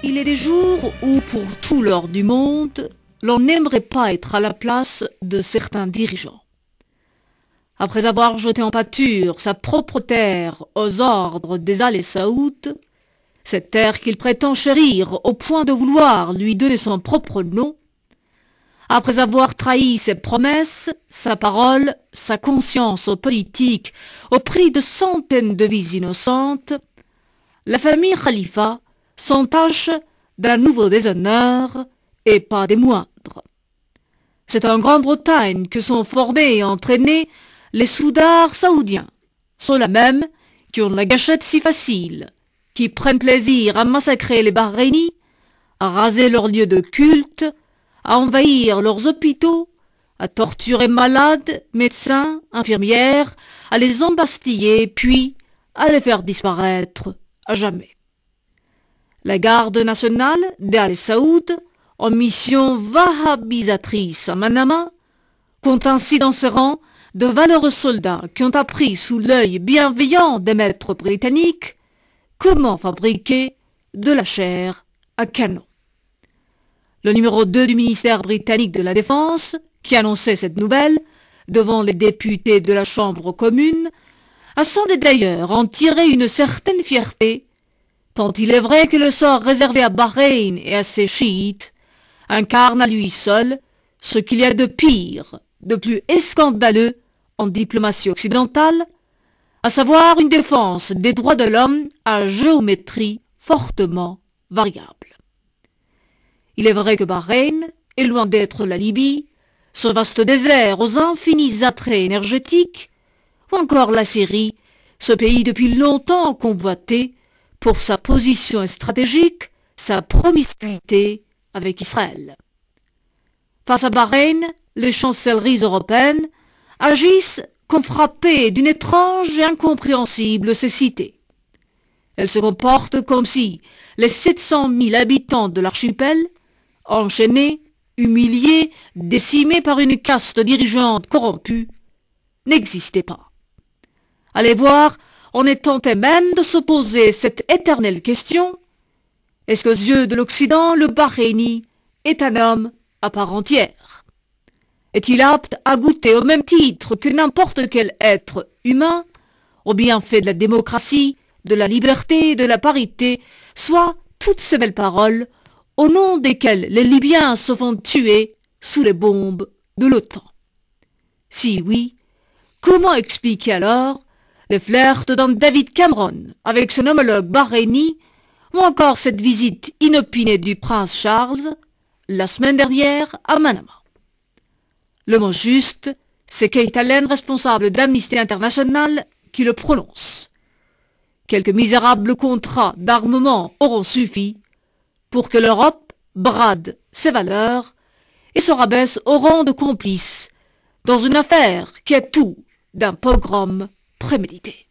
Il est des jours où, pour tout l'or du monde, l'on n'aimerait pas être à la place de certains dirigeants. Après avoir jeté en pâture sa propre terre aux ordres des Al Saoud, cette terre qu'il prétend chérir au point de vouloir lui donner son propre nom, après avoir trahi ses promesses, sa parole, sa conscience politique au prix de centaines de vies innocentes, la famille Khalifa s'entache d'un nouveau déshonneur et pas des moindres. C'est en Grande-Bretagne que sont formés et entraînés les soudards saoudiens, ceux-là même qui ont la gâchette si facile, qui prennent plaisir à massacrer les Bahreïnis, à raser leurs lieux de culte, à envahir leurs hôpitaux, à torturer malades, médecins, infirmières, à les embastiller, puis à les faire disparaître à jamais. La garde nationale d'Al Saoud, en mission wahhabisatrice à Manama, compte ainsi dans ses rangs de valeureux soldats qui ont appris sous l'œil bienveillant des maîtres britanniques comment fabriquer de la chair à canon. Le numéro 2 du ministère britannique de la Défense, qui annonçait cette nouvelle devant les députés de la Chambre commune, a semblé d'ailleurs en tirer une certaine fierté, tant il est vrai que le sort réservé à Bahreïn et à ses chiites incarne à lui seul ce qu'il y a de pire, de plus scandaleux en diplomatie occidentale, à savoir une défense des droits de l'homme à géométrie fortement variable. Il est vrai que Bahreïn est loin d'être la Libye, ce vaste désert aux infinis attraits énergétiques, ou encore la Syrie, ce pays depuis longtemps convoité pour sa position stratégique, sa promiscuité avec Israël. Face à Bahreïn, les chancelleries européennes agissent comme frappées d'une étrange et incompréhensible cécité. Elles se comportent comme si les 700 000 habitants de l'archipel, enchaînés, humiliés, décimés par une caste dirigeante corrompue, n'existaient pas. Allez voir, on est tenté même de se poser cette éternelle question: est-ce qu'aux yeux de l'Occident, le Bahreïni est un homme à part entière? Est-il apte à goûter au même titre que n'importe quel être humain au bienfait de la démocratie, de la liberté, de la parité, soit toutes ces belles paroles au nom desquelles les Libyens se font tuer sous les bombes de l'OTAN? Si oui, comment expliquer alors les flirts d'un David Cameron avec son homologue bahreïni, ou encore cette visite inopinée du prince Charles la semaine dernière à Manama? Le mot juste, c'est Kate Allen, responsable d'Amnesty International, qui le prononce. Quelques misérables contrats d'armement auront suffi pour que l'Europe brade ses valeurs et se rabaisse au rang de complice dans une affaire qui est tout d'un pogrom prémédité.